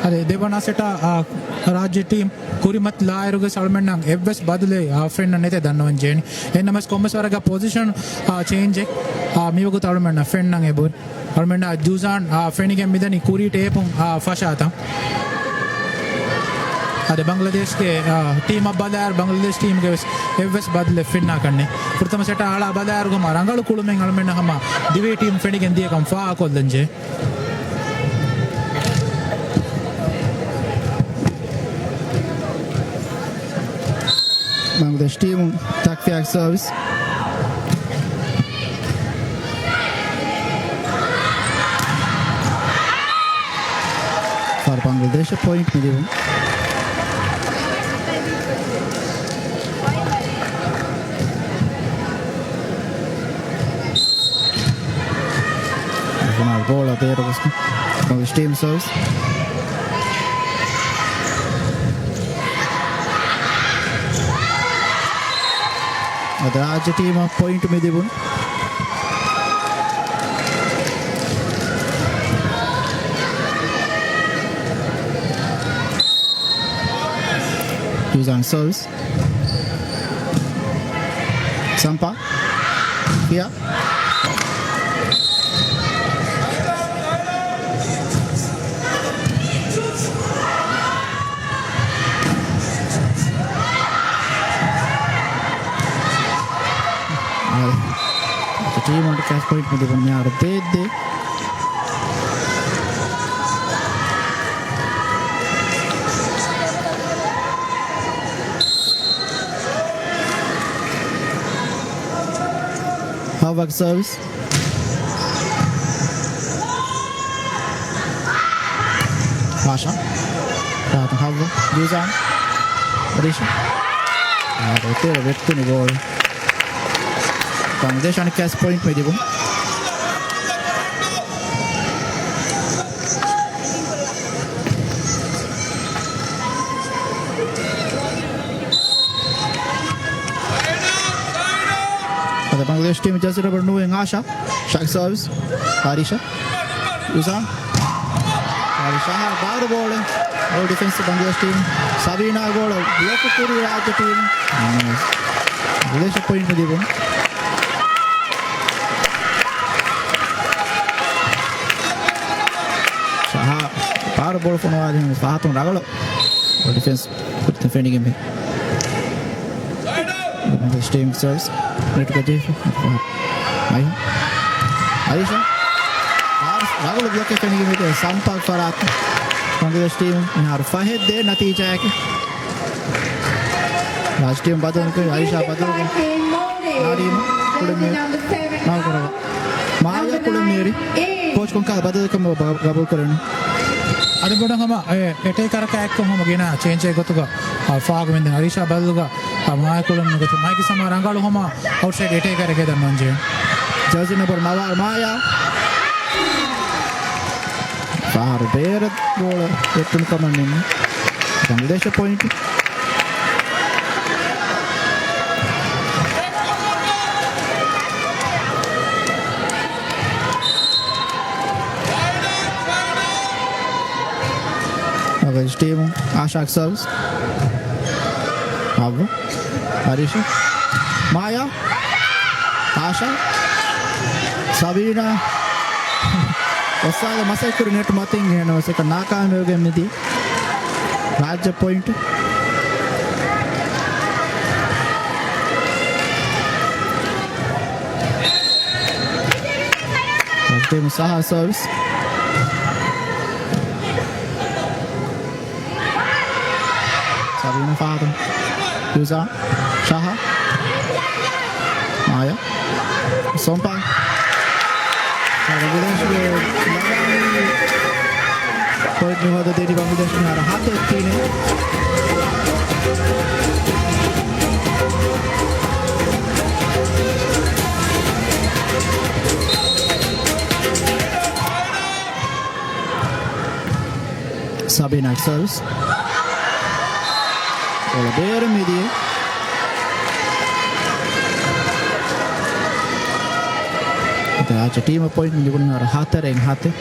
ಅದೇ ದೇವನಾಸೆಟ ರಾಜ್ಯ ಟೀಮ್ ಕುರಿಮತ್ ಲಾಯರುಗೆ ಸಲ್ಮೆಂಟ್ ನಂಗೆ ಎವ್ವೆಸ್ ಬದಲೇ friend ಅನ್ನೈತೆ ದನ್ನವನ್ Jenny ನಮಸ್ ಕೊಮ್ಮಸ್ವರಗ position change ಮೀವಗು ತಳ್ಮೆಂಟ್ friend ನಂಗೆ ಬೋರ್ ಅಳ್ಮೆಂಟ್ ಜೂಸಾನ್ ಫ್ರೆಂಡಿಗೆ ಮಿದನಿ ಕುರಿ ಟೇಪು ಫಶಾತ ಅದೇ ಬಾಂಗ್ಲಾದೇಶ್ಗೆ ಟೀಮ್ ಬದಾರ್ ಬಾಂಗ್ಲಾದೇಶ್ ಟೀಮ್ಗೆ ಎವ್ವೆಸ್ ಬದಲೆ ಫಿನ್ ಹಾಕಣ್ಣೆ ಪ್ರಥಮ ಸೆಟ ಆಳ ಬದಾರ್ಗು ರಂಗಳು ಕುಳುಮೆಂಗ್ ಅಳ್ಮೆಂಟ್ ಹಮ್ಮ ದಿವೇ ಟೀಮ್ ಫ್ರೆಂಡಿಗೆ ಎಂದಿಯ ಕಂ ಫಾ ಹಾಕೋದಂಜೆ Bangladesh team takfiak service. For Bangladesh a point minimum. Ball out there was Bangladesh team service. The Raja team of point Medibun. Using service. Sampa. Here. team on the catch point में देखो मैं आ रहा दे Havak service Pasha Ratan Havak Duzan Adisha itu betul nih gol Bangladesh on catch point में देखो The Bangladesh team just number 9 in Asha. Shaq serves. Harisha. Uzan. Harisha has bad ball. All defense Bangladesh team. Sabina goal. Block Puri Raja team. Bangladesh point में देखो. Shaha bad ball for Nawaz. Shaha तो रगड़ो. All defense defending him. Bangladesh team serves. Net ka jeef Aisha Ragul block करने की मेरे संपर्क फरात Bangladesh team यहाँ फाहिद दे नतीजा है कि लास्ट टीम बदल के आयशा बदल के नारी कुलमेर ना करो माया कुलमेरी कोच को क्या बदल के गबल करेंगे अरे बड़ा हम एटे करके एक को हम गिना चेंज है गोतुगा फाग में हरीशा बदलगा माया कुलम में गोतु माया की समा रंगालू हम आउटसाइड एटे करके दर मंजे जर्सी नंबर माया बाहर बेर गोल एटुन कमन में Bangladesh point Bangladesh team Ashak serves Abu Arisha Maya Asha Sabina Osada masai kuri net mating hai na usse ka naakaam ho gaya midi Raja point Bangladesh team Saha serves Sabina Fatum Yuza Shaha Maya Sompa Bangladesh point में होता देरी Bangladesh में आ रहा हाथ एक तीन है Sabina serves Bola beira media Acha team point में निकलने आ रहा हाथ है रेंग हाथ है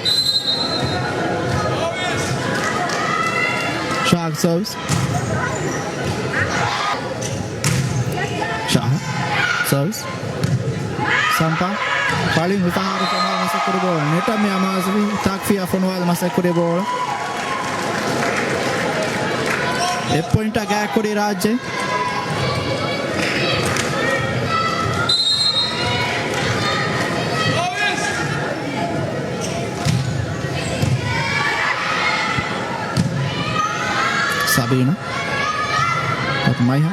Shah serves. Shah serves. Sampa paling utahara Fonwal masakure ball. Neta me Amazavi takfia Fonwal masakure ball. A point agak kodi Rajje. Sabina at Maya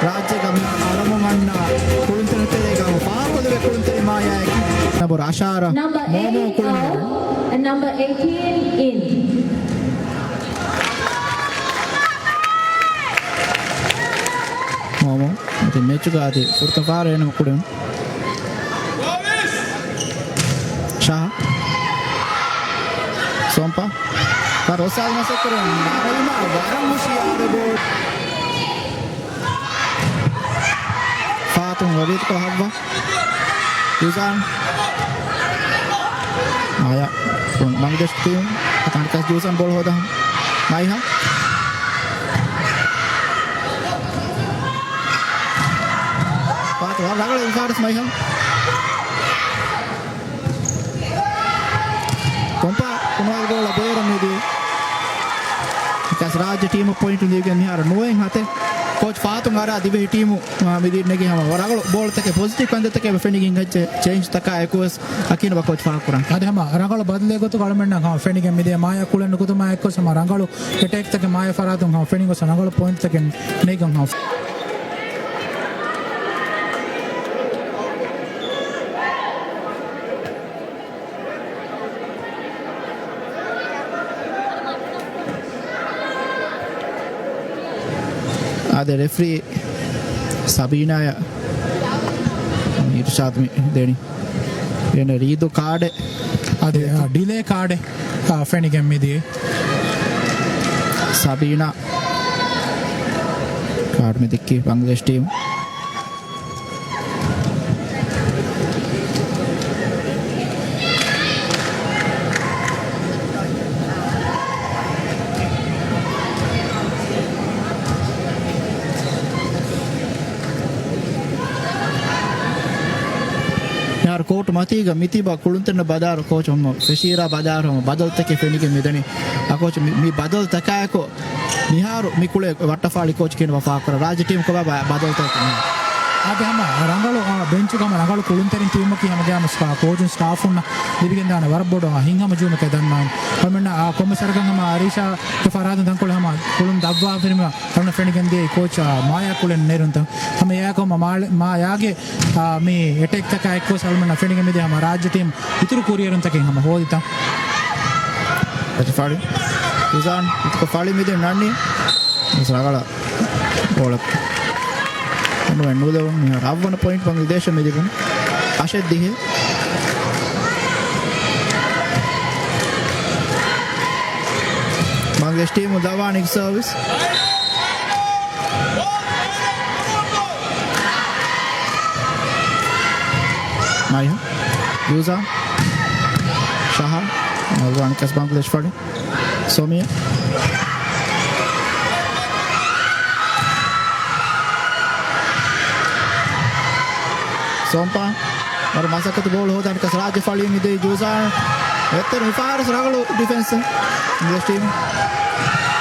Raja kami alamanganna kuluntere telegam paapadu kuluntere Maya nabor Ashara Number 8 Momo kuluntere out and number 18 in. Momo ati mechuga ati furta fara ena kulun Shah Sompa Rosal masakure Narayma Varam Mushiyare ball Fatum Ravit ko Havva Yuzan Maya Bangladesh team akan kas Yuzan ball hoda Maya Fatum ragale Faris Maya Kompa Fonwal goal abera medi kas Rajya team point ligen mihara noen hate coach Fatum ara dibe team medi negi hama waragalo ball take positive kande take fending hacche change taka ekos akina ba coach Fakuran ade hama rangalu badle gotu kalmenna ha fenige mide Maya kulen kutuma ekko sama rangalu attack take Maya faradun ha fending go rangalu point take negam ha the referee Sabina Irshad deni ena read card ade delay card fenige mide Sabina card में दिक्की Bangladesh team यार coat मतीगा मितीबा कुलुंतन Badar coach हम फशीरा बदार हम बदल तक फेनिके मिदनी आ coach मी बदल तकायको निहारो मिकुले वट्टफाळी coach केन वफाकर राज team को बदल तक ade hama rangalu bench kama rangalu kulunterin team ki hama gama coach staff unna dibigen dana warbodo hinhama juma ke danna pamenna komisar kan hama arisha ke farad dankol hama kulun dabwa firma hamna fenigen de coach Maya kulen nerunta hama ya ko ma yage me attack taka ekko salmana fenigen me de hama rajya team ituru kurierun taken hama hodita Fali Uzan itko Fali mide nanni ragala bolak no the Ravana point Bangladesh Medigun Ashed Dihe Bangladesh team Davanik service Maya Yuza Shaha One Kas Bangladesh Fadi Somia Sompa और masakatu ball hoda kas Rajya Fali mide Juzan etter Mifaris ragalu defense English team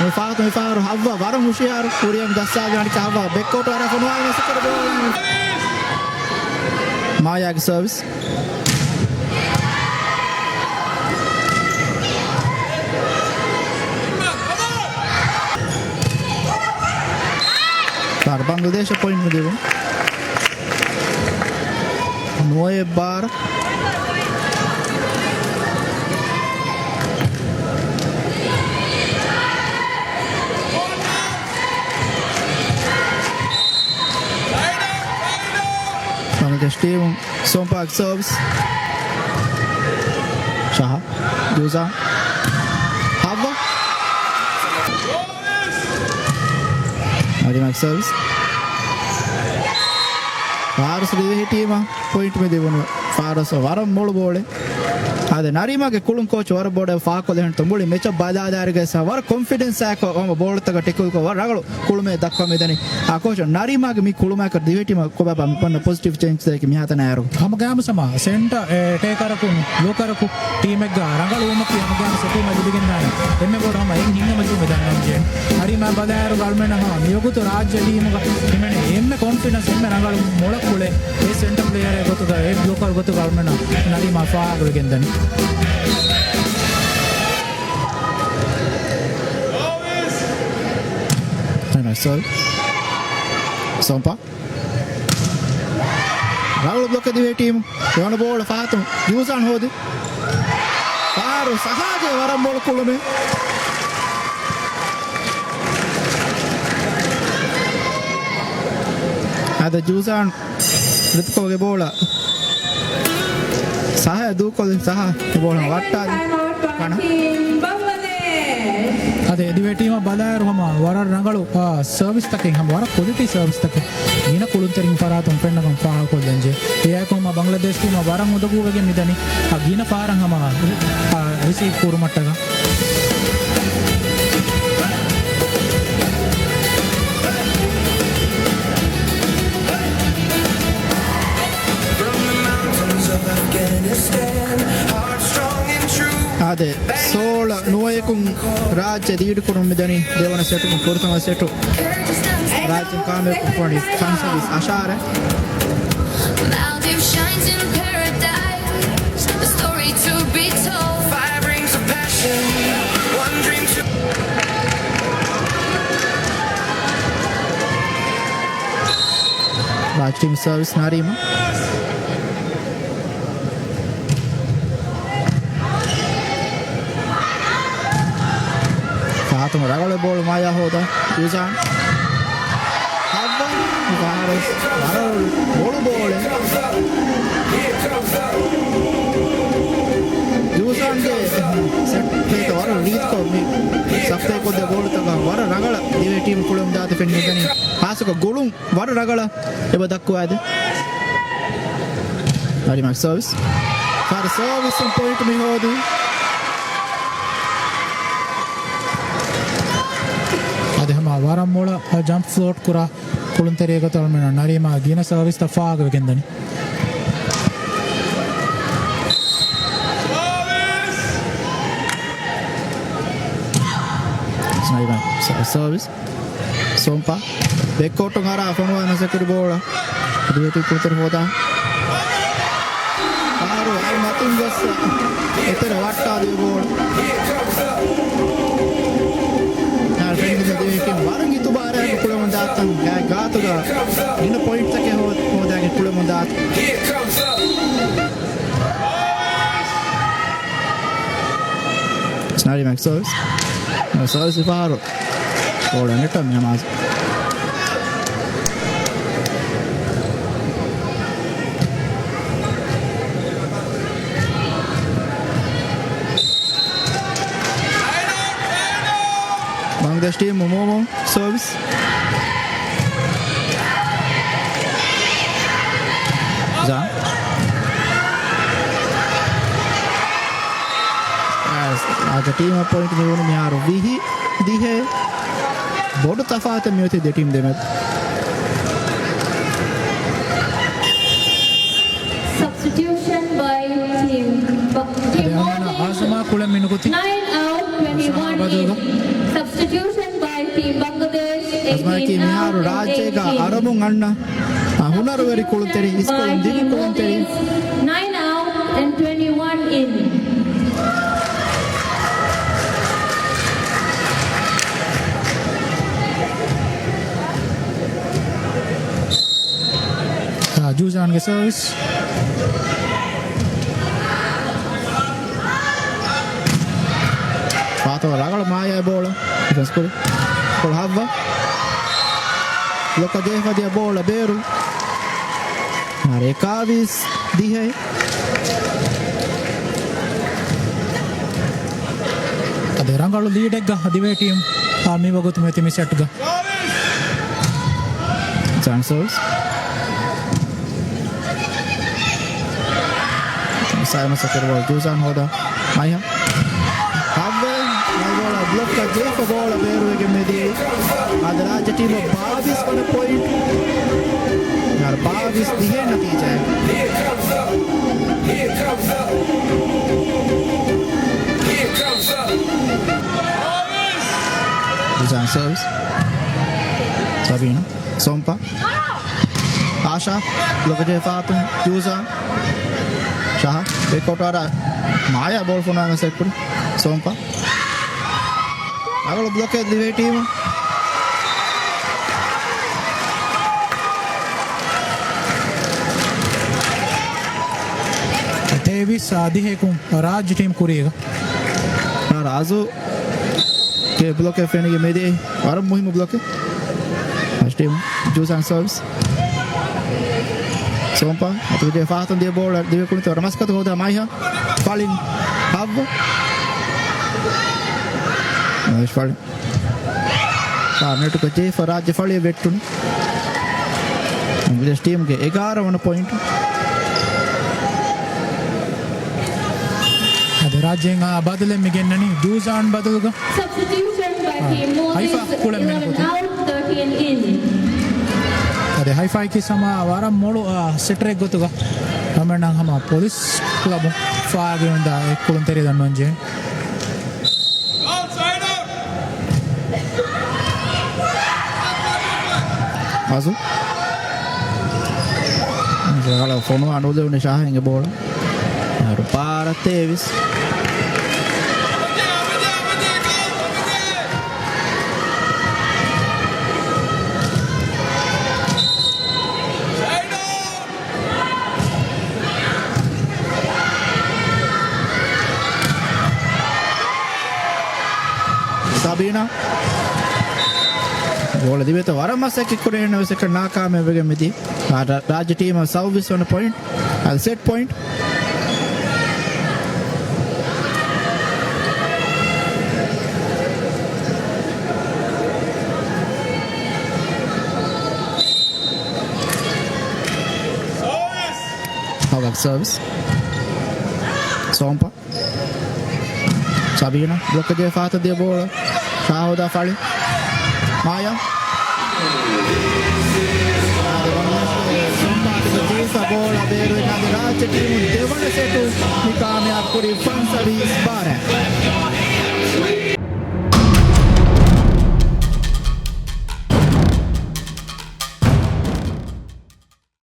Mifar Havva varam hushiyar Kuriyam dassa jani ka Havva back out ara Fonwal masakatu ball Maya service Par Bangladesh point में देखो Noe bar Bangladesh team Sompak serves Shah Juza Havva Adimak serves Harus di team point में देखो පාරස වරම් මොළු බෝලේ ade narimaage kulun coach war board faako lehen tombuli mecha badaadarige sa war confidence ak oma ball taka tekul ko war ragalu kulume dakwa medani a coach narimaage mi kuluma ka divetima ko baba panna positive change deki mi hatana yaru hama gama sama center tekaraku lokaraku team ek ga rangalu umaki hama gama setu ma digen dana emme board hama en hinna ma jume dannan jen hari ma badaru galmena ha miyogutu rajya team ga himene emme confidence emme rangalu molakule e center player e gotu ga e local gotu galmena narima faako gen dani Sol Sompa Rahul block the team Yona ball Fatum Yusan Hodi Faru Sahage Varam ball Kulume Ada Yusan Ritko ge bola Saha Dukol Saha bola Vatta Kana ಅದೇ ದಿವೆ ಟೀಮ ಬಲಾಯರು ಹಮ ವರ ರಂಗಳು service ತಕ್ಕೆ ಹಮ ವರ positive service ತಕ್ಕೆ ಇನ ಕುಳುಂತರಿಂಗ್ ಫರಾತಂ ಪೆನ್ನಗಂ ಫಾಹ ಕೊಲ್ಲಂಜೆ ಏಕೋ ಮ ಬಾಂಗ್ಲಾದೇಶ್ ಟೀಮ ವರ ಮುದಗುವಗೆ ಮಿದನಿ ಆ ಗಿನ ಫಾರಂ ಹಮ ರಿಸೀವ್ ಕೂರು ಮಟ್ಟಗ ade sola nuayekun rajya diidu kurum medani devana setu kurtama setu rajya kame kuponi sansavis ashare Maldives shines in paradise, the story to be told. Fire brings a passion, one dream to. Raj team service Narima Fatum ragale ball Maya hoda Yusan Habba Varas Varal bolu ball Yusan ge set ke varal lead ko me sabte ko de ball taka var ragala dive team kulum daata fenne gani hasaka golum var ragala eba dakku ade Very much service for service some point me hodi ವಾರಂ ಮೂಳ jump float ಕುರ ಕುಳುಂತೆರೇಗ ತೊಳಮೆನ ನರಿಮ ಗಿನ service ತ ಫಾಗ ಗೆಂದನಿ Snaiva service Sompa Bekkoto ngara fonwa na sekuri bola Divetu putar hoda Aru ay matin gas etera watta de bola Varang itu bara ko kulam daatan gaatu ga ina point take hoda ge kulam daat Snari Max service service faro bola neta mi namaz Bangladesh team Momo service Za As a team point me wonu miharu vihi dihe bodu tafata me uti de team demet Substitution by team. Team ಆಸಮ Kula ಮಿನುಗುತಿ 9 out, 21 in. Substitution by team Bangladesh. asma ki miharu rajya ga aramun anna hunaru veri kuluteri iskolum divi kuluteri 9 out and 21 in. Juzan ge service Pato ragala maya bola defense kore kol havva loka gefa dia bola beru are kavis dihe ade rangalu lead ek ga dive team mi wagutu me timi set ga chances Simon second ball. Dusan hoda. Maya. Habbe. My ball a block ka jefa ball beruwege medi. Ad Rajya team 22 wana point. यार 22 दिए नतीजा है. Here comes up. Dusan serves. Sabino. Sompa. Asha. Block je Fatun. Dusan. Shah. Back out ara. Maya ball for na set put. Sompa. Agalo block hai dive team. तेवीस दिहेकुम राज्य team कुरेगा Raju के block है फेने के मेरे और मुहिम ब्लॉक है first team जूसन serves सोंपा अतो जे फातन दे बॉल दिवे कुणी तो रमस्कत होता माया फॉलिंग हब नाइस फॉल सामने तो जे फराज फॉली वेट्टुन इंग्लिश टीम के 11 वन पॉइंट राज्य बदले मिगेन्ननी दूसान बदलुगा Substitution by team Haifa, Moses, kulang na 11 po. out, 13 in. अरे हाईफाई की समा वारा मोड़ो सिट्रेक गोतुगा हमें ना हम पुलिस क्लब फागे उंदा एक कुलन तेरे दन मंजे Masu. Kalau fono anu deh udah Shah yang bola. Harus para Davis. Sabina. Bola di beto waram masa kikure na wese kan nakam evege midi. Rajya team service on a point. I'll set point. Hogak service. Sompa. Sabina. Block je fata dia bola. Shahoda fali. Maya. Sompa bola vero in Rajya team devane setu ni kaamyab kuri fan service bare.